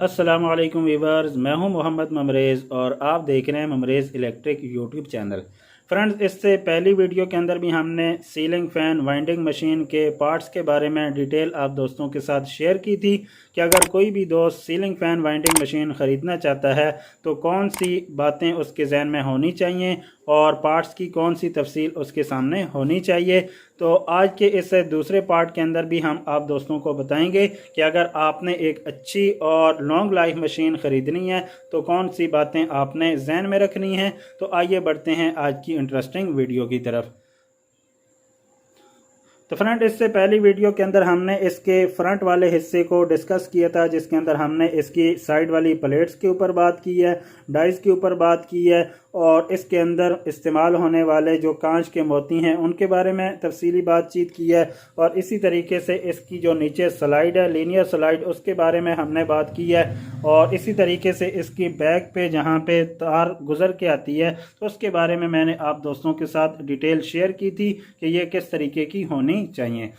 अस्सलाम वालेकुम वीवर्स, मैं हूं मोहम्मद ममरेज़ और आप देख रहे हैं ममरेज़ इलेक्ट्रिक यूट्यूब चैनल। फ्रेंड्स, इससे पहली वीडियो के अंदर भी हमने सीलिंग फ़ैन वाइंडिंग मशीन के पार्ट्स के बारे में डिटेल आप दोस्तों के साथ शेयर की थी कि अगर कोई भी दोस्त सीलिंग फ़ैन वाइंडिंग मशीन ख़रीदना चाहता है तो कौन सी बातें उसके जहन में होनी चाहिए और पार्ट्स की कौन सी तफसील उसके सामने होनी चाहिए। तो आज के इस दूसरे पार्ट के अंदर भी हम आप दोस्तों को बताएंगे कि अगर आपने एक अच्छी और लॉन्ग लाइफ मशीन ख़रीदनी है तो कौन सी बातें आपने जहन में रखनी है। तो आइए बढ़ते हैं आज की इंटरेस्टिंग वीडियो की तरफ। तो फ्रेंड, इससे पहली वीडियो के अंदर हमने इसके फ्रंट वाले हिस्से को डिस्कस किया था, जिसके अंदर हमने इसकी साइड वाली प्लेट्स के ऊपर बात की है, डाइस के ऊपर बात की है और इसके अंदर इस्तेमाल होने वाले जो कांच के मोती हैं उनके बारे में तफसीली बातचीत की है। और इसी तरीके से इसकी जो नीचे स्लाइड है, लीनियर स्लाइड, उसके बारे में हमने बात की है। और इसी तरीके से इसकी बैक पे जहाँ पे तार गुजर के आती है तो उसके बारे में मैंने आप दोस्तों के साथ डिटेल शेयर की थी कि ये किस तरीके की होनी चाहिए।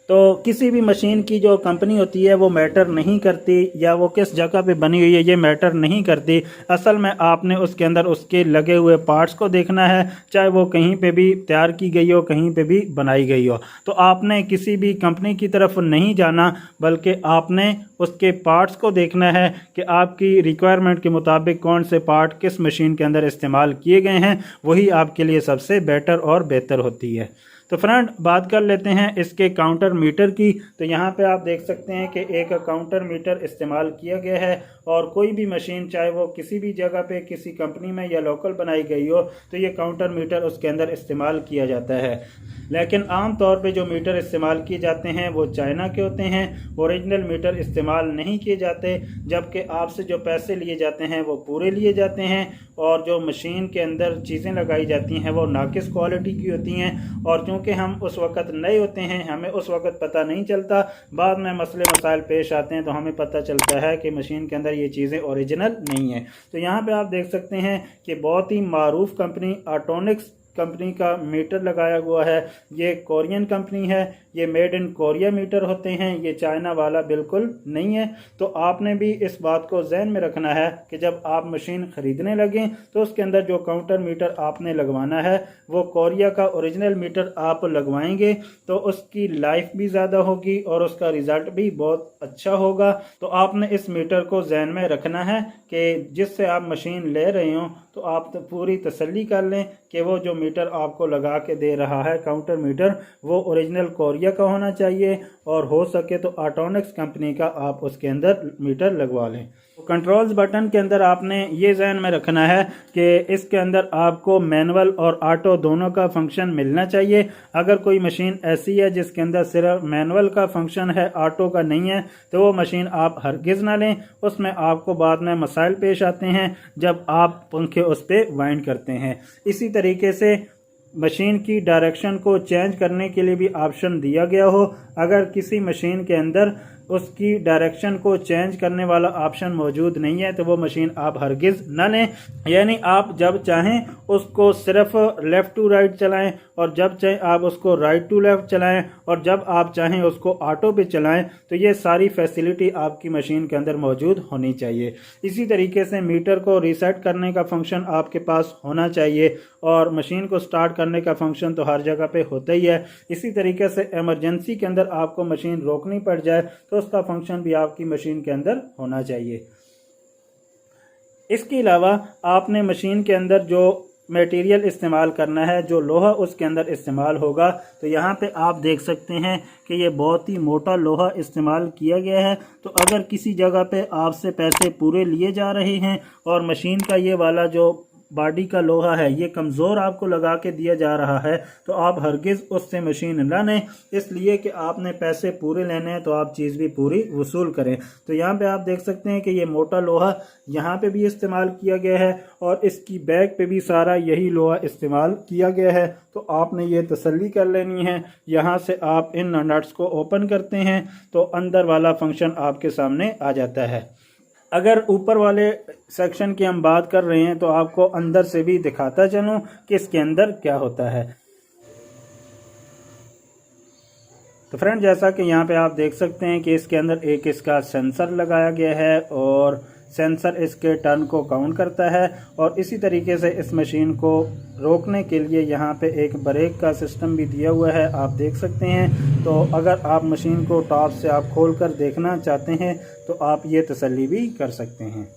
तो किसी भी मशीन की जो कंपनी होती है वो मैटर नहीं करती, या वो किस जगह पे बनी हुई है ये मैटर नहीं करती। असल में आपने उसके अंदर उसके लगे हुए पार्ट्स को देखना है, चाहे वो कहीं पे भी तैयार की गई हो, कहीं पे भी बनाई गई हो। तो आपने किसी भी कंपनी की तरफ नहीं जाना, बल्कि आपने उसके पार्ट्स को देखना है कि आपकी रिक्वायरमेंट के मुताबिक कौन से पार्ट किस मशीन के अंदर इस्तेमाल किए गए हैं, वही आपके लिए सबसे बेटर और बेहतर होती है। तो फ्रेंड, बात कर लेते हैं इसके काउंटर मीटर की। तो यहाँ पे आप देख सकते हैं कि एक काउंटर मीटर इस्तेमाल किया गया है और कोई भी मशीन, चाहे वो किसी भी जगह पे किसी कंपनी में या लोकल बनाई गई हो, तो ये काउंटर मीटर उसके अंदर इस्तेमाल किया जाता है। लेकिन आम तौर पे जो मीटर इस्तेमाल किए जाते हैं वो चाइना के होते हैं, ओरिजिनल मीटर इस्तेमाल नहीं किए जाते, जबकि आपसे जो पैसे लिए जाते हैं वो पूरे लिए जाते हैं और जो मशीन के अंदर चीज़ें लगाई जाती हैं वो नाकिस क्वालिटी की होती हैं। और क्योंकि हम उस वक़्त नए होते हैं, हमें उस वक़्त पता नहीं चलता, बाद में मसले मसाइल पेश आते हैं तो हमें पता चलता है कि मशीन के अंदर ये चीज़ें ओरिजिनल नहीं है। तो यहाँ पे आप देख सकते हैं कि बहुत ही मारूफ कंपनी आटोनिक्स कंपनी का मीटर लगाया हुआ है। ये कोरियन कंपनी है, ये मेड इन कोरिया मीटर होते हैं, ये चाइना वाला बिल्कुल नहीं है। तो आपने भी इस बात को जहन में रखना है कि जब आप मशीन ख़रीदने लगें तो उसके अंदर जो काउंटर मीटर आपने लगवाना है वो कोरिया का ओरिजिनल मीटर आप लगवाएंगे तो उसकी लाइफ भी ज़्यादा होगी और उसका रिज़ल्ट भी बहुत अच्छा होगा। तो आपने इस मीटर को जहन में रखना है कि जिससे आप मशीन ले रहे हो तो आप तो पूरी तसल्ली कर लें कि वो जो मीटर आपको लगा के दे रहा है काउंटर मीटर, वो ओरिजिनल कोरिया का होना चाहिए और हो सके तो आटोनिक्स कंपनी का आप उसके अंदर मीटर लगवा लें। कंट्रोल्स बटन के अंदर आपने ये ध्यान में रखना है कि इसके अंदर आपको मैनुअल और ऑटो दोनों का फंक्शन मिलना चाहिए। अगर कोई मशीन ऐसी है जिसके अंदर सिर्फ मैनुअल का फंक्शन है, ऑटो का नहीं है, तो वो मशीन आप हरगिज़ ना लें। उसमें आपको बाद में मसाइल पेश आते हैं जब आप पंखे उस पर वाइंड करते हैं। इसी तरीके से मशीन की डायरेक्शन को चेंज करने के लिए भी ऑप्शन दिया गया हो। अगर किसी मशीन के अंदर उसकी डायरेक्शन को चेंज करने वाला ऑप्शन मौजूद नहीं है तो वो मशीन आप हरगिज़ न लें। यानी आप जब चाहें उसको सिर्फ लेफ़्ट टू राइट चलाएं और जब चाहें आप उसको राइट टू लेफ़्ट चलाएं और जब आप चाहें उसको ऑटो पे चलाएं। तो ये सारी फैसिलिटी आपकी मशीन के अंदर मौजूद होनी चाहिए। इसी तरीके से मीटर को रीसेट करने का फंक्शन आपके पास होना चाहिए और मशीन को स्टार्ट करने का फंक्शन तो हर जगह पे होता ही है। इसी तरीके से इमरजेंसी के अंदर आपको मशीन रोकनी पड़ जाए तो उसका फंक्शन भी आपकी मशीन के अंदर होना चाहिए। इसके अलावा आपने मशीन के अंदर जो मटेरियल इस्तेमाल करना है, जो लोहा उसके अंदर इस्तेमाल होगा, तो यहाँ पे आप देख सकते हैं कि ये बहुत ही मोटा लोहा इस्तेमाल किया गया है। तो अगर किसी जगह पे आपसे पैसे पूरे लिए जा रहे हैं और मशीन का ये वाला जो बॉडी का लोहा है ये कमज़ोर आपको लगा के दिया जा रहा है तो आप हरगिज़ उससे मशीन न लें, इसलिए कि आपने पैसे पूरे लेने हैं तो आप चीज़ भी पूरी वसूल करें। तो यहाँ पे आप देख सकते हैं कि ये मोटा लोहा यहाँ पे भी इस्तेमाल किया गया है और इसकी बैक पे भी सारा यही लोहा इस्तेमाल किया गया है। तो आपने ये तसल्ली कर लेनी है। यहाँ से आप इन नट्स को ओपन करते हैं तो अंदर वाला फंक्शन आपके सामने आ जाता है। अगर ऊपर वाले सेक्शन की हम बात कर रहे हैं तो आपको अंदर से भी दिखाता चलूं कि इसके अंदर क्या होता है। तो फ्रेंड जैसा कि यहाँ पे आप देख सकते हैं कि इसके अंदर एक इसका सेंसर लगाया गया है और सेंसर इसके टर्न को काउंट करता है और इसी तरीके से इस मशीन को रोकने के लिए यहाँ पे एक ब्रेक का सिस्टम भी दिया हुआ है, आप देख सकते हैं। तो अगर आप मशीन को टॉप से आप खोल कर देखना चाहते हैं तो आप ये तसल्ली भी कर सकते हैं।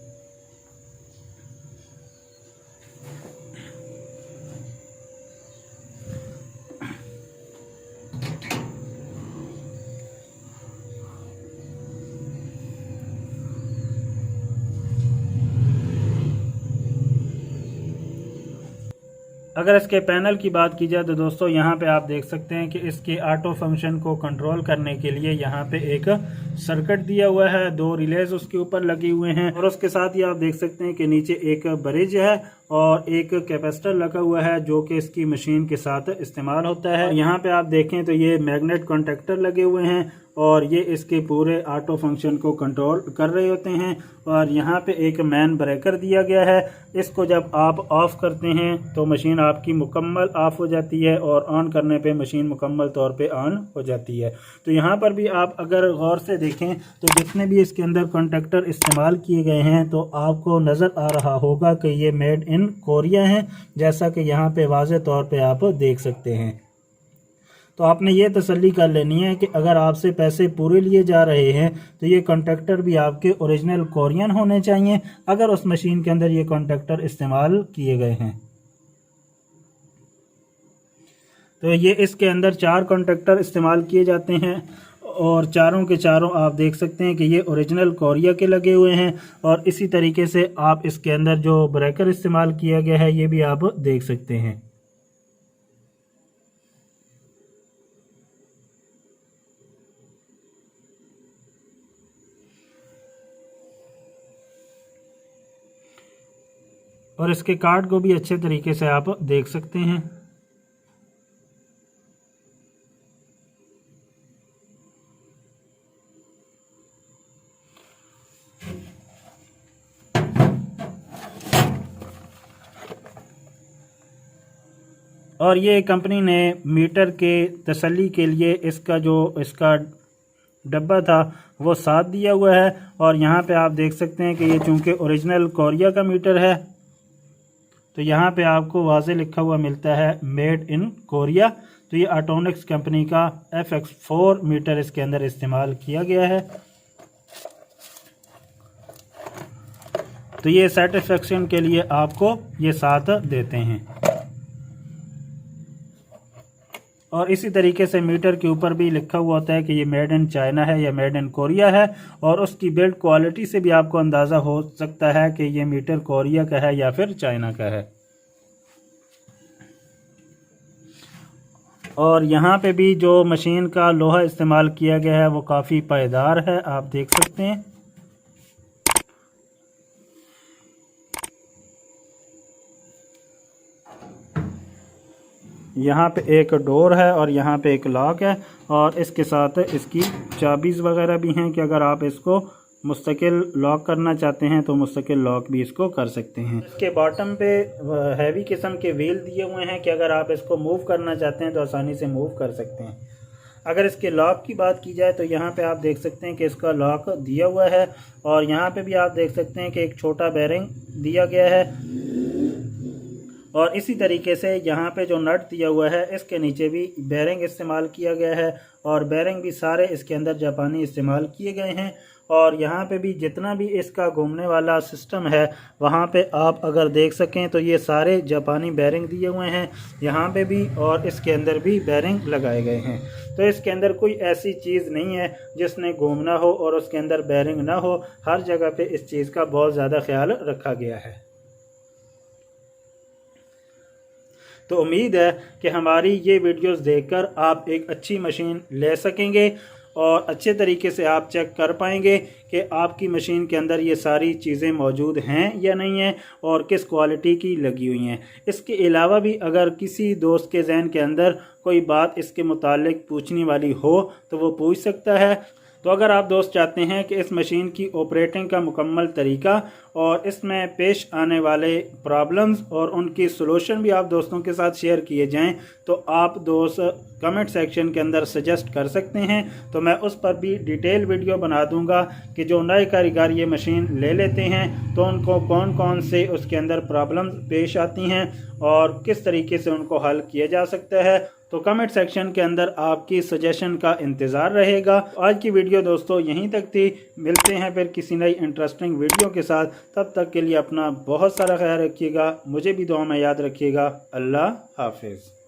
अगर इसके पैनल की बात की जाए तो दोस्तों यहाँ पे आप देख सकते हैं कि इसके ऑटो फंक्शन को कंट्रोल करने के लिए यहाँ पे एक सर्किट दिया हुआ है, 2 रिलेज उसके ऊपर लगे हुए हैं और उसके साथ ही आप देख सकते हैं कि नीचे एक ब्रिज है और एक कैपेसिटर लगा हुआ है जो कि इसकी मशीन के साथ इस्तेमाल होता है। यहाँ पे आप देखें तो ये मैग्नेट कॉन्टेक्टर लगे हुए हैं और ये इसके पूरे ऑटो फंक्शन को कंट्रोल कर रहे होते हैं। और यहाँ पे एक मैन ब्रेकर दिया गया है, इसको जब आप ऑफ करते हैं तो मशीन आपकी मुकम्मल ऑफ हो जाती है और ऑन करने पे मशीन मुकम्मल तौर पे ऑन हो जाती है। तो यहाँ पर भी आप अगर गौर से देखें तो जितने भी इसके अंदर कॉन्टेक्टर इस्तेमाल किए गए हैं तो आपको नज़र आ रहा होगा कि ये मेड इन कोरिया हैं, जैसा कि यहाँ पे वाज़े तौर पे आप देख सकते हैं। तो आपने ये तसल्ली कर लेनी है कि अगर आपसे पैसे पूरे लिए जा रहे हैं तो ये कॉन्ट्रैक्टर भी आपके ओरिजिनल कोरियन होने चाहिए अगर उस मशीन के अंदर ये कॉन्ट्रैक्टर इस्तेमाल किए गए हैं। तो ये इसके अंदर 4 कॉन्ट्रैक्टर इस्तेमाल किए जाते हैं और चारों के चारों आप देख सकते हैं कि ये ओरिजिनल कोरिया के लगे हुए हैं। और इसी तरीके से आप इसके अंदर जो ब्रेकर इस्तेमाल किया गया है ये भी आप देख सकते हैं। और इसके कार्ड को भी अच्छे तरीके से आप देख सकते हैं। और ये कंपनी ने मीटर के तसल्ली के लिए इसका डब्बा था वो साथ दिया हुआ है। और यहाँ पे आप देख सकते हैं कि ये चूँकि ओरिजिनल कोरिया का मीटर है तो यहाँ पे आपको वाज़े लिखा हुआ मिलता है मेड इन कोरिया। तो ये आटोनिक्स कंपनी का FX4 मीटर इसके अंदर इस्तेमाल किया गया है। तो ये सेटिस्फेक्शन के लिए आपको ये साथ देते हैं। और इसी तरीके से मीटर के ऊपर भी लिखा हुआ होता है कि ये मेड इन चाइना है या मेड इन कोरिया है। और उसकी बिल्ड क्वालिटी से भी आपको अंदाज़ा हो सकता है कि ये मीटर कोरिया का है या फिर चाइना का है। और यहाँ पे भी जो मशीन का लोहा इस्तेमाल किया गया है वो काफ़ी पायदार है, आप देख सकते हैं। यहाँ पे एक डोर है और यहाँ पे एक लॉक है और इसके साथ इसकी चाबीज़ वगैरह भी हैं कि अगर आप इसको मुस्तकिल लॉक करना चाहते हैं तो मुस्तकिल लॉक भी इसको कर सकते हैं। इसके बॉटम पे हैवी किस्म के व्हील दिए हुए हैं कि अगर आप इसको मूव करना चाहते हैं तो आसानी से मूव कर सकते हैं। अगर इसके लॉक की बात की जाए तो यहाँ पे आप देख सकते हैं कि इसका लॉक दिया हुआ है और यहाँ पे भी आप देख सकते हैं कि एक छोटा बेरिंग दिया गया है। और इसी तरीके से यहाँ पे जो नट दिया हुआ है इसके नीचे भी बेरिंग इस्तेमाल किया गया है और बेरिंग भी सारे इसके अंदर जापानी इस्तेमाल किए गए हैं। और यहाँ पे भी जितना भी इसका घूमने वाला सिस्टम है वहाँ पे आप अगर देख सकें तो ये सारे जापानी बेरिंग दिए हुए हैं यहाँ पे भी और इसके अंदर भी बेरिंग लगाए गए हैं। तो इसके अंदर कोई ऐसी चीज़ नहीं है जिसने घूमना हो और उसके अंदर बेरिंग ना हो, हर जगह पे इस चीज़ का बहुत ज़्यादा ख्याल रखा गया है। तो उम्मीद है कि हमारी ये वीडियोस देखकर आप एक अच्छी मशीन ले सकेंगे और अच्छे तरीके से आप चेक कर पाएंगे कि आपकी मशीन के अंदर ये सारी चीज़ें मौजूद हैं या नहीं हैं और किस क्वालिटी की लगी हुई हैं। इसके अलावा भी अगर किसी दोस्त के जहन के अंदर कोई बात इसके मुतालिक पूछने वाली हो तो वो पूछ सकता है। तो अगर आप दोस्त चाहते हैं कि इस मशीन की ऑपरेटिंग का मुकम्मल तरीका और इसमें पेश आने वाले प्रॉब्लम्स और उनकी सलूशन भी आप दोस्तों के साथ शेयर किए जाएं, तो आप दोस्त कमेंट सेक्शन के अंदर सजेस्ट कर सकते हैं। तो मैं उस पर भी डिटेल वीडियो बना दूंगा कि जो नए कारीगर ये मशीन ले लेते हैं तो उनको कौन कौन से उसके अंदर प्रॉब्लम्स पेश आती हैं और किस तरीके से उनको हल किया जा सकता है। तो कमेंट सेक्शन के अंदर आपकी सजेशन का इंतज़ार रहेगा। आज की वीडियो दोस्तों यहीं तक थी। मिलते हैं फिर किसी नई इंटरेस्टिंग वीडियो के साथ। तब तक के लिए अपना बहुत सारा ख्याल रखिएगा, मुझे भी दुआ में याद रखिएगा। अल्लाह हाफिज़।